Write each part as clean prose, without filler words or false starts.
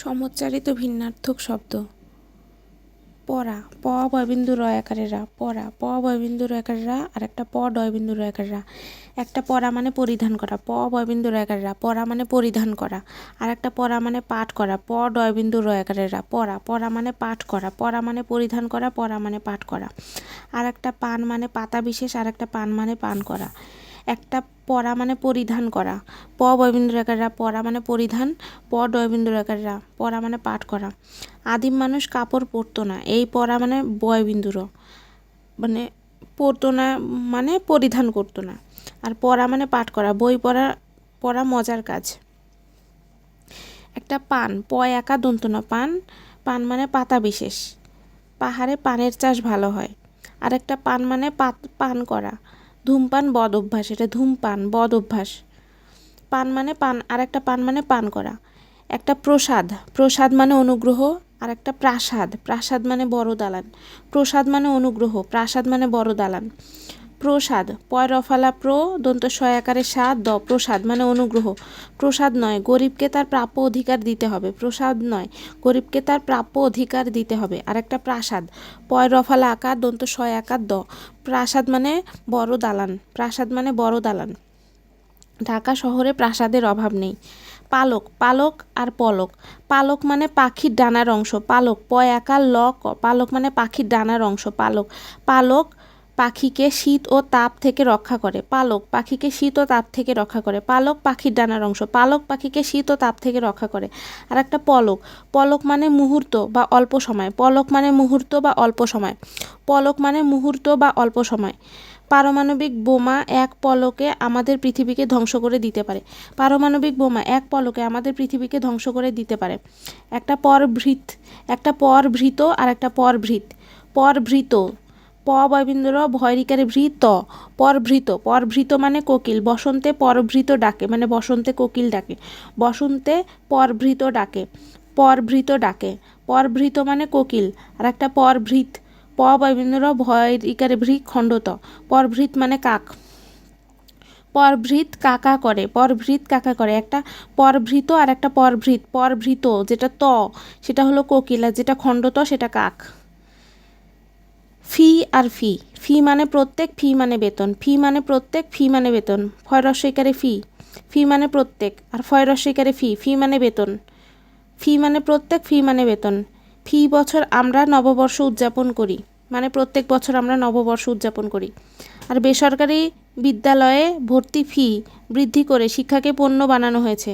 সমুচ্চারিত ভিন্নার্থক শব্দ। পরা, প বয়বিন্দু র একারে রা, পরা, প বয়বিন্দু র একারে রা, আর একটা প ডয়বিন্দু র একারে রা। একটা পরা মানে পরিধান করা, প বয়বিন্দু র একারে রা, পরা মানে পরিধান করা। আর একটা পরা মানে পাঠ করা, প ডয়বিন্দু র একারে রা, পরা, পরা মানে পাঠ করা, পরা মানে পরিধান করা, পরা মানে পাঠ করা। আর একটা পান মানে পাতা বিশেষ, আর একটা পান মানে পান করা। একটা পরা মানে পরিধান করা, প বয়বিন্দু র একারে রা, পরা মানে পরিধান, প ডয়বিন্দু র একারে রা, পরা মানে পাঠ করা। আদিম মানুষ কাপড় পরতো না, এই পরা মানে বয়বিন্দুর, মানে পরতো না মানে পরিধান করতো না। আর পড়া মানে পাঠ করা, বই পড়া, পড়া মজার কাজ। একটা পান, প একা দন্ত ন, পান, পান মানে পাতা বিশেষ, পাহাড়ে পানের চাষ ভালো হয়। আর একটা পান মানে পান করা, ধূমপান বদ অভ্যাস, এটা ধূমপান বদ অভ্যাস। পান মানে পান, আর একটা পান মানে পান করা। একটা প্রসাদ, প্রসাদ মানে অনুগ্রহ, আর একটা প্রাসাদ, প্রাসাদ মানে বড় দালান। প্রসাদ মানে অনুগ্রহ, প্রাসাদ মানে বড় দালান। প্রসাদ, পয় রফালা প্র দন্ত সয়াকারে সাদ দ, প্রসাদ মানে অনুগ্রহ। প্রসাদ নয়, গরিবকে তার প্রাপ্য অধিকার দিতে হবে, প্রসাদ নয়, গরিবকে তার প্রাপ্য অধিকার দিতে হবে। আর একটা প্রাসাদ, পয় রফালা আকার দন্ত সয়াকার দ, প্রাসাদ মানে বড় দালান, প্রাসাদ মানে বড় দালান। ঢাকা শহরে প্রাসাদের অভাব নেই। পালক, পালক আর পলক, পালক মানে পাখির ডানার অংশ, পালক, প একা ল ক, পালক মানে পাখির ডানার অংশ, পালক। পালক পাখিকে শীত ও তাপ থেকে রক্ষা করে, পালক পাখিকে শীত ও তাপ থেকে রক্ষা করে, পালক পাখির ডানার অংশ, পালক পাখিকে শীত ও তাপ থেকে রক্ষা করে। আর একটা পলক, পলক মানে মুহূর্ত বা অল্প সময়, পলক মানে মুহূর্ত বা অল্প সময়, পলক মানে মুহূর্ত বা অল্প সময়। পারমাণবিক বোমা এক পলকে আমাদের পৃথিবীকে ধ্বংস করে দিতে পারে, পারমাণবিক বোমা এক পলকে আমাদের পৃথিবীকে ধ্বংস করে দিতে পারে। একটা পরভৃত, একটা পরভৃত আর একটা পরভৃত। পরভৃত, প বয়বিন্দুর ভয়রিকারে ভৃত, পরভৃত, পরভৃত মানে কোকিল, বসন্তে পরভৃত ডাকে মানে বসন্তে কোকিল ডাকে, বসন্তে পরভৃত ডাকে, পরভৃত ডাকে। পরভৃত মানে কোকিল, আর একটা পরভৃত, প বয়বিন্দুর ভয় ইকারে ভৃ খণ্ডত, পরভৃত মানে কাক, পরভৃত কাকা করে, পরভৃত কাকা করে। একটা পরভৃত আর একটা পরভৃত, পরভৃত যেটা ত সেটা হলো কোকিল, আর যেটা খণ্ডত সেটা কাক। ফি আর ফি, ফি মানে প্রত্যেক, ফি মানে বেতন, ফি মানে প্রত্যেক, ফি মানে বেতন। ফয়রস্বইকারে ফি, ফি মানে প্রত্যেক, আর ফয়রস্বইকারে ফি, ফি মানে বেতন। ফি মানে প্রত্যেক, ফি মানে বেতন। ফি বছর আমরা নববর্ষ উদযাপন করি, মানে প্রত্যেক বছর আমরা নববর্ষ উদযাপন করি। আর বেসরকারি বিদ্যালয়ে ভর্তি ফি বৃদ্ধি করে শিক্ষাকে পণ্য বানানো হয়েছে,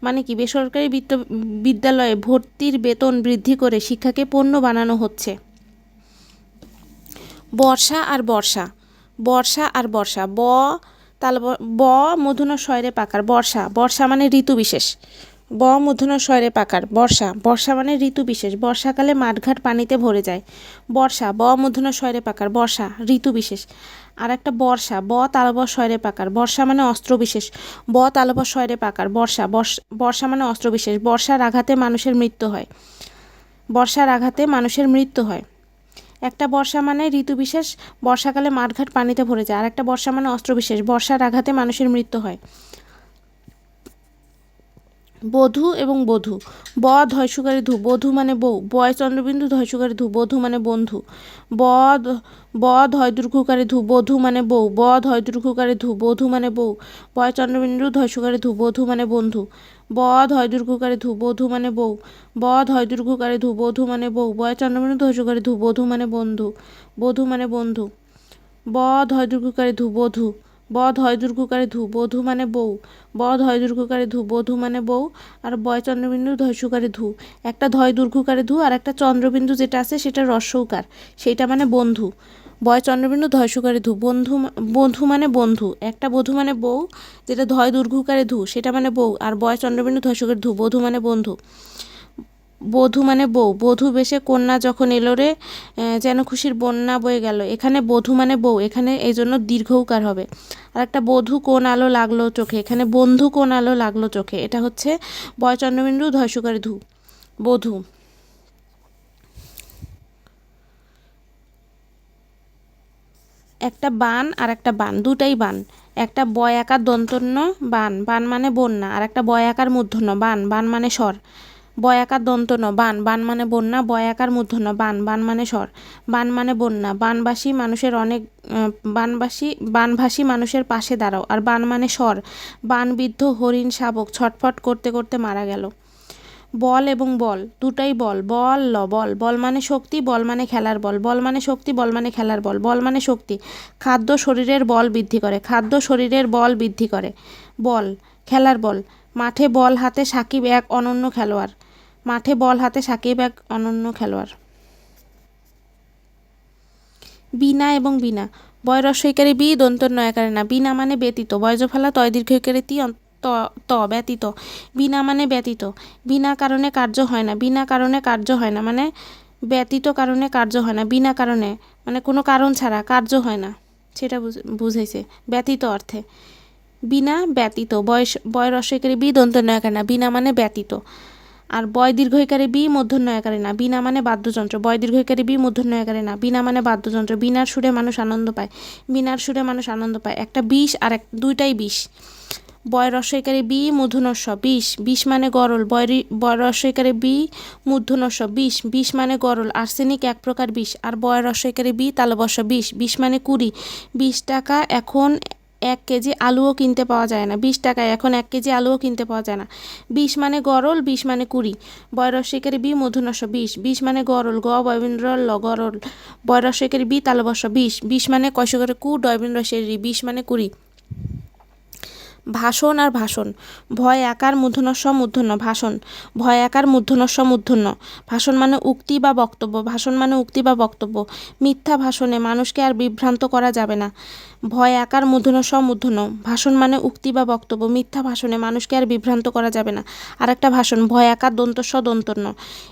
মানে কি বেসরকারি বিদ্যালয়ে ভর্তির বেতন বৃদ্ধি করে শিক্ষাকে পণ্য বানানো হচ্ছে। বর্ষা আর বর্ষা, বর্ষা আর বর্ষা, ব তাল ব মূর্ধন্য শয়রে পাকার, বর্ষা, বর্ষা মানে ঋতু বিশেষ, ব মূর্ধন্য শয়রে পাকার, বর্ষা, বর্ষা মানে ঋতু বিশেষ, বর্ষাকালে মাঠঘাট পানিতে ভরে যায়। বর্ষা, ব মূর্ধন্য শয়রে পাকার, বর্ষা ঋতু বিশেষ। আর একটা বর্ষা, ব তালব শয়রে পাকার, বর্ষা মানে অস্ত্র বিশেষ, ব তালব শয়রে পাকার, বর্ষা, বর্ষা মানে অস্ত্র বিশেষ। বর্ষার আঘাতে মানুষের মৃত্যু হয়, বর্ষার আঘাতে মানুষের মৃত্যু হয়। একটা বর্ষা মানে ঋতু বিশেষ, বর্ষাকালে মাঠঘাট পানিতে ভরে যায়। আর একটা বর্ষা মানে অস্ত্র বিশেষ, বর্ষার আঘাতে মানুষের মৃত্যু হয়। বধূ এবং বধূ, ব ধয়সুকারে ধু, বধূ মানে বউ, বয় চন্দ্রবিন্দু ধয়সুকারে ধু, বধূ মানে বন্ধু। ব ব ধয় দুর্ঘুকারে ধু, বধূ মানে বউ, ব ধয় দুর্ঘুকারে ধু, বধূ মানে বউ। বয় চন্দ্রবিন্দু ধয়সুকারে ধু, বধূ মানে বন্ধু। ব ধয় দুর্ঘুকারে ধু, বধূ মানে বউ, ব ধয় দুর্ঘুকারে ধু, বধূ মানে বউ। বয় চন্দ্রবিন্দু ধয়সুকারে ধু, বধূ মানে বন্ধু, বধূ মানে বন্ধু। ব ধয় দুর্ঘুকারে ধু, বধূ, ব ধয় দুর্ঘুকারে ধু, বধূ মানে বউ, ব ধয় দুর্ঘুকারে ধু, বধূ মানে বউ। আর বয় চন্দ্রবিন্দু ধয়সুকারে ধু, একটা ধয় দুর্ঘুকারে ধু আর একটা চন্দ্রবিন্দু যেটা আছে সেটা রস্যউকার, সেইটা মানে বন্ধু। বয় চন্দ্রবিন্দু ধয়সুকারে ধু, বন্ধু, বধূ মানে বন্ধু, একটা বধূ মানে বউ, যেটা ধয় দুর্ঘুকারে ধু সেটা মানে বউ, আর বয় চন্দ্রবিন্দু ধয়সুকারে ধু, বধূ মানে বন্ধু। বধূ মানে বউ, বধূ বেশে কন্যা যখন এলো রে, যেন খুশির বন্যা বয়ে গেল, এখানে বধূ মানে বউ, এখানে এই জন্য দীর্ঘউকার হবে। আর একটা বধূ কোন আলো লাগলো চোখে, এখানে বন্ধু কোন আলো লাগলো চোখে, এটা হচ্ছে বয় চন্দ্রবিন্দু ধয়সুকারে ধু, বধূ। একটা বান আর একটা বান, দুটাই বান। একটা বয় আকার দন্তন্য বান, বান মানে বন্যা, আর একটা বয় আকার মূর্ধন্য বান, বান মানে স্বর। বয়াকার দন্ত ন বান, বান মানে বন্যা, বয়াকার মূর্ধন্য বান, বান মানে স্বর, বান মানে বন্যা, বানবাসী মানুষের অনেক বানভাসী মানুষের পাশে দাঁড়াও, আর বান মানে স্বর, বানবিদ্ধ হরিণ শাবক ছটফট করতে করতে মারা গেল। বল এবং বল দুটাই বল, বল ল বল, বল মানে শক্তি, বল মানে খেলার বল, বল মানে শক্তি, বল মানে খেলার বল, বল মানে শক্তি। খাদ্য শরীরের বল বৃদ্ধি করে, খাদ্য শরীরের বল বৃদ্ধি করে। বল খেলার বল, মাঠে বল হাতে সাকিব এক অনন্য খেলোয়াড়, মাঠে বল হাতে সাকিব এক অনন্য খেলোয়াড়। বিনা এবং বিনা, বয় রস্বইকারী বি দন্ত নয়াকারে না, বিনা মানে ব্যতীত, বয়জফলা তয় দীর্ঘইকারে তি ত ত ব্যতীত, বিনা মানে ব্যতীত, বিনা কারণে কার্য হয় না, বিনা কারণে কার্য হয় না মানে ব্যতীত কারণে কার্য হয় না, বিনা কারণে মানে কোনো কারণ ছাড়া কার্য হয় না, সেটা বুঝাইছে ব্যতীত অর্থে। বিনা ব্যতীত, বয় রস্বইকারী বি দন্ত নয়াকারে না, বিনা মানে ব্যতীত। আর বয় দীর্ঘইকারে বি মূর্ধন্য একারে না, বিনা মানে বাদ্যযন্ত্র, বয় দীর্ঘইকারে বি মূর্ধন্য একারে না, বিনা মানে বাদ্যযন্ত্র, বিনার সুরে মানুষ আনন্দ পায়, বিনার সুরে মানুষ আনন্দ পায়। একটা বিষ আর এক দুইটাই বিষ। বয় রস্বইকারে বি মূর্ধন্যস্ব বিষ, বিষ মানে গরল, বয় রস্বইকারে বি মূর্ধন্যস্ব বিষ, বিষ মানে গরল, আর্সেনিক এক প্রকার বিষ। আর বয় রস্বইকারে বি তালবস্য বিষ, বিষ মানে কুড়ি, 20 টাকা এখন 1 কেজি আলুও কিনতে পাওয়া যায় না, 20 টাকায় এখন 1 কেজি আলুও কিনতে পাওয়া যায় না। বিষ মানে গরল, বিষ মানে কুড়ি, বয় রস্বইকারে বি মূর্ধন্যস্ব বিষ, বিষ মানে গরল, গ বয়বিন্দ্র ল গরল, বয় রস্বইকারে বি তালবস্য বিষ, বিষ মানে কয়শকরে কু ডয়বিন্দ্র রি, বিষ মানে কুড়ি। ভাষণ আর ভাষণ, ভয় আকার মূর্ধন্যস্ব মূর্ধন্য ভাষণ, ভয় আকার মূর্ধন্যস্ব মূর্ধন্য, ভাষণ মানে উক্তি বা বক্তব্য, ভাষণ মানে উক্তি বা বক্তব্য। মিথ্যা ভাষণে মানুষকে আর বিভ্রান্ত করা যাবে না, ভয় আকার মূর্ধন্যস্ব মূর্ধন্য, ভাষণ মানে উক্তি বা বক্তব্য, মিথ্যা ভাষণে মানুষকে আর বিভ্রান্ত করা যাবে না। আর একটা ভাষণ ভয় আকার দন্তস্ব দন্তন্য,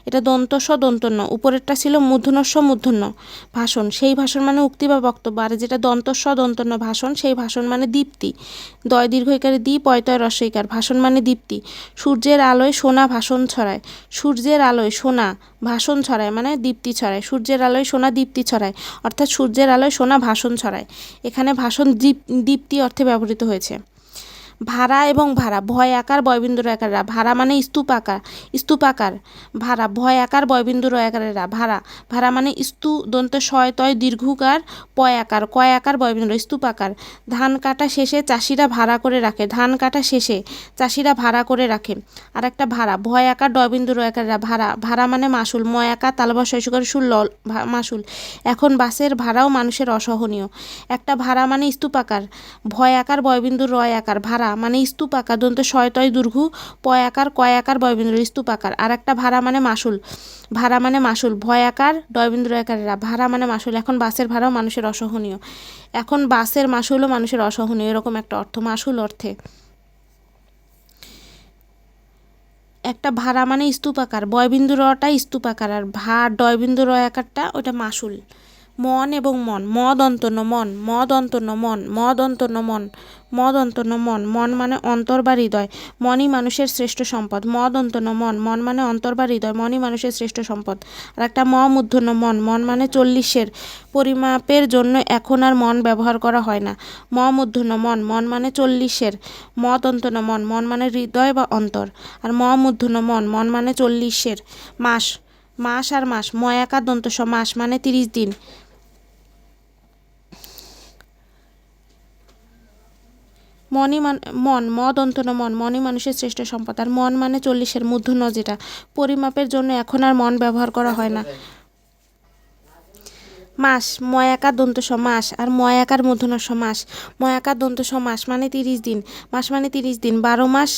এটা দন্তস্ব দন্তন্য, উপরেরটা ছিল মূর্ধন্যস্ব মূর্ধন্য ভাষণ, সেই ভাষণ মানে উক্তি বা বক্তব্য। আর যেটা দন্তস্ব দন্তন্য ভাষণ, সেই ভাষণ মানে দীপ্তি, দয় দীর্ঘইকারে দ্বীপ পয়তয় রস্বইকার, ভাষণ মানে দীপ্তি। সূর্যের আলোয় সোনা ভাষণ ছড়ায়, সূর্যের আলোয় সোনা ভাষণ ছড়ায় মানে দীপ্তি ছড়ায়, সূর্যের আলোয় সোনা দীপ্তি ছড়ায়, অর্থাৎ সূর্যের আলোয় সোনা ভাষণ ছড়ায়। এখানে ভাষণ দীপ্তি অর্থে ব্যবহৃত হয়েছে। ভাড়া এবং ভাড়া, ভয় আকার বয়বিন্দুর আকারেরা, ভাড়া মানে স্তূপাকার, স্তূপাকার, ভাড়া ভয় আকার বয়বিন্দুর আকারেরা, ভাড়া, ভাড়া মানে স্তু দন্ত শয় তয় দীর্ঘকার পয় আকার, কয় আকার বয়বিন্দু স্তূপাকার। ধান কাটা শেষে চাষিরা ভাড়া করে রাখে, ধান কাটা শেষে চাষিরা ভাড়া করে রাখে। আর একটা ভাড়া ভয় আকার ডয়বিন্দুর আকারেরা, ভাড়া, ভাড়া মানে মাসুল, ময় আকার তালবস্য করে সুল মাসুল, এখন বাসের ভাড়াও মানুষের অসহনীয়। একটা ভাড়া মানে স্তূপাকার, ভয় আকার বয়বিন্দুর রয় আকার, ভাড়া মানে স্তূপাকার দন্ত শয়তয় দীর্ঘ পয় আকার কয় আকার বয়বিন্দুর স্তূপাকার। আর একটা ভাড়া মানে মাসুল, ভাড়া মানে মাসুল, ভয় আকার ডয়বিন্দুর আকারেরা, ভাড়া মানে মাসুল, এখন বাসের ভাড়াও মানুষের অসহনীয়, এখন বাসের মাসুলও মানুষের অসহনীয়, এরকম একটা অর্থ মাসুল অর্থে। একটা ভাড়া মানে স্তূপাকার, বয়বিন্দু রটা স্তূপাকার, আর ডয়বিন্দু রয় আকারটা ওটা মাসুল। মন এবং মন, মদ অন্তন্য মন, মদ অন্তন্য মন, মদ অন্তন্য মন, মদ অন্তন্য মন, মন মানে অন্তর বা হৃদয়, মনই মানুষের শ্রেষ্ঠ সম্পদ, মদ অন্তন্য মন, মন মানে অন্তর বা হৃদয়, মনই মানুষের শ্রেষ্ঠ সম্পদ। আর একটা মূর্ধন্য মন, মন মানে 40-এর পরিমাপের জন্য এখন আর মন ব্যবহার করা হয় না, মূর্ধন্য মন, মন মানে 40-এর, মদ অন্তন্য মন, মন মানে হৃদয় বা অন্তর, আর মূর্ধন্য মন, মন মানে 40-এর। মাস, মাস আর মাস, ময় আকার দন্তস্ব মাস মানে 30 দিন, মনই মন, মদ অন্তন্য মন, মনই মানুষের শ্রেষ্ঠ সম্পদ। আর মন মানে 40-এর মূর্ধন্য, যেটা পরিমাপের জন্য এখন আর মন ব্যবহার করা হয় না। মাস, ময় আকার দন্তস্ব মাস, আর ময় আকার মূর্ধন্যস্ব মাস, ময় আকার দন্তস্ব মাস মানে 30 দিন, মাস মানে 30 দিন, 12 মাস,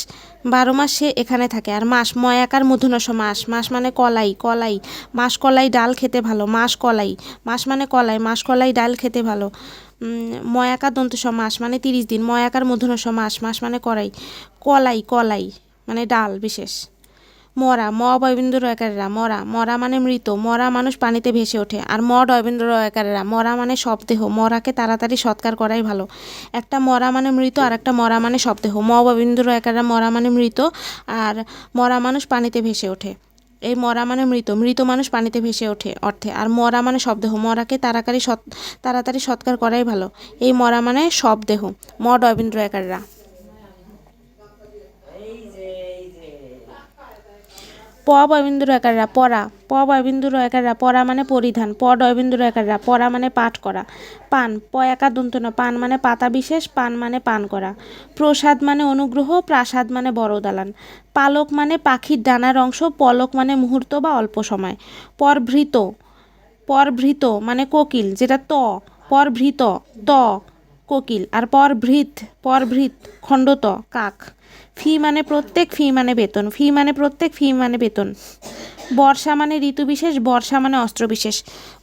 12 মাস সে এখানে থাকে। আর মাস, ময় আকার মূর্ধন্যস্ব মাস, মাস মানে কলাই, কলাই, মাস কলাই ডাল খেতে ভালো, মাস কলাই, মাস মানে কলাই, মাস কলাই ডাল খেতে ভালো। ময় আকার দন্তস্ব মাস মানে 30 দিন, ময় আকার মূর্ধন্যস্ব মাস, মাস মানে কলাই, কলাই, কলাই মানে ডাল বিশেষ। মরা, বয়বিন্দু রয়কারেরা, মরা, মরা মানে মৃত, মরা মানুষ পানিতে ভেসে ওঠে। আর ডয়বিন্দু রয়কারেরা, মরা মানে শবদেহ, মরাকে তাড়াতাড়ি সৎকার করাই ভালো। একটা মরা মানে মৃত, আর একটা মরা মানে শবদেহ, বয়বিন্দু রয়কারেরা, মরা মানে মৃত, আর মরা মানুষ পানিতে ভেসে ওঠে। এই মরা মানে মৃত, মৃত মানুষ পানিতে ভেসে ওঠে অর্থে। আর মরা মানে শবদেহ, মরাকে তাড়াতাড়ি সৎকার করাই ভালো, এই মরা মানে শবদেহ। ডয়বিন্দু রয়কারেরা। প বয়বিন্দুর একাররা পরা, প বয়বিন্দুর একাররা পরা মানে পরিধান, প ডয়বিন্দুর একাররা পরা মানে পাঠ করা। পান, প একা দন্ত ন, পান মানে পাতা বিশেষ, পান মানে পান করা। প্রসাদ মানে অনুগ্রহ, প্রাসাদ মানে বড় দালান। পালক মানে পাখির ডানার অংশ, পলক মানে মুহূর্ত বা অল্প সময়। পরভৃত, পরভৃত মানে কোকিল, যেটা ত, পরভৃত ত কোকিল। আর পরভৃত, পরভৃত খণ্ডত কাক। ফি মানে প্রত্যেক, ফি মানে বেতন, ফি মানে প্রত্যেক, ফি মানে বেতন। বর্ষা মানে ঋতুবিশেষ, বর্ষা মানে অস্ত্রবিশেষ।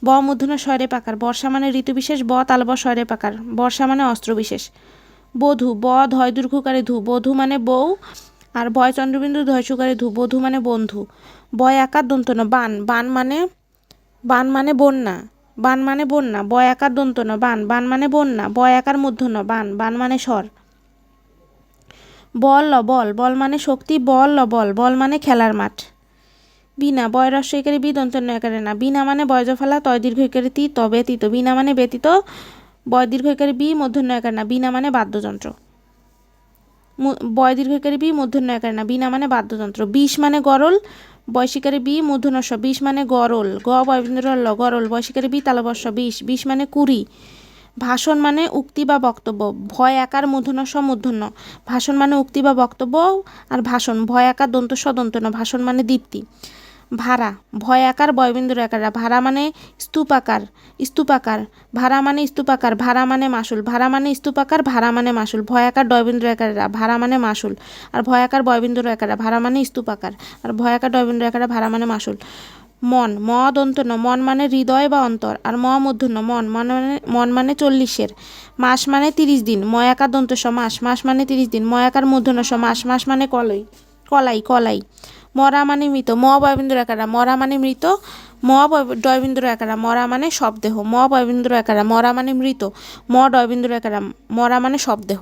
ব মূর্ধন্য স্বরে পাকার, বর্ষা মানে ঋতুবিশেষ, ব তালব স্বরে পাকার, বর্ষা মানে অস্ত্রবিশেষ। বধূ, ব ধয় দীর্ঘকারে ধু, বধূ মানে বউ, আর বয় চন্দ্রবিন্দু ধয় সুকারে ধু, বধূ মানে বন্ধু। বয় আকার দন্ত ন, বান, বান মানে, বান মানে বন্যা, বান মানে বন্যা, বয় আকার দন্ত ন, বান, বান মানে বন্যা, বয় আকার মূর্ধন্য, বান, বান মানে স্বর। বল ল, বল, বল মানে শক্তি, বল ল বল, বল মানে খেলার মাঠ। বিনা, বয় রস্য ইকারে বি দন্ত ন একারে না, বিনা মানে বয়জফলা তয় দীর্ঘ ইকারে তি, ত ব্যতীত, বিনা মানে ব্যতীত, বয় দীর্ঘ ইকারে বি মূর্ধন্য একারে না, বিনা মানে বাদ্যযন্ত্র। বয় দীর্ঘ ইকারে বি মূর্ধন্য একারে না, বিনা মানে বাদ্যযন্ত্র। বিষ মানে গরল, বয় শিকারে বি মূর্ধন্য স, বিষ মানে গরল, গ বয়বিন্দুর ল গরল, বয় শিকারে বি তালবস্য বিষ, বিষ মানে কুড়ি। ভাষণ মানে উক্তি বা বক্তব্য, ভয় আকার মূর্ধন্য স মূর্ধন্য, ভাষণ মানে উক্তি বা বক্তব্য, আর ভাষণ ভয় আকার দন্ত স দন্ত ন, ভাষণ মানে দীপ্তি। ভাড়া, ভয় আকার বয়বিন্দুর একারা, ভাড়া মানে স্তূপাকার, স্তূপাকার, ভাড়া মানে স্তূপাকার, ভাড়া মানে মাসুল, ভাড়া মানে স্তূপাকার, ভাড়া মানে মাসুল, ভয় আকার ডয়বিন্দুর একারা, ভাড়া মানে মাসুল, আর ভয় আকার বয়বিন্দুর একারা, ভাড়া মানে স্তূপাকার, আর ভয় আকার ডয়বিন্দুর একারা, ভাড়া মানে মাসুল। মন, ম দন্ত ন, মন মানে হৃদয় বা অন্তর, আর ম মূর্ধন্য মন, মন মানে 40-এর। মাস মানে 30 দিন, ময় আকার দন্ত স মাস, মাস মানে 30 দিন, ময় আকার মূর্ধন্য স মাস, মাস মানে কলাই, কলাই, কলাই। মরা মানে মৃত, ম বয়বিন্দুর একারা, মরা মানে মৃত, ম ডয়বিন্দুর একারা, মরা মানে শবদেহ, ম বয়বিন্দুর একারা, মরা মানে মৃত, ম ডয়বিন্দুর একারা, মরা মানে শবদেহ।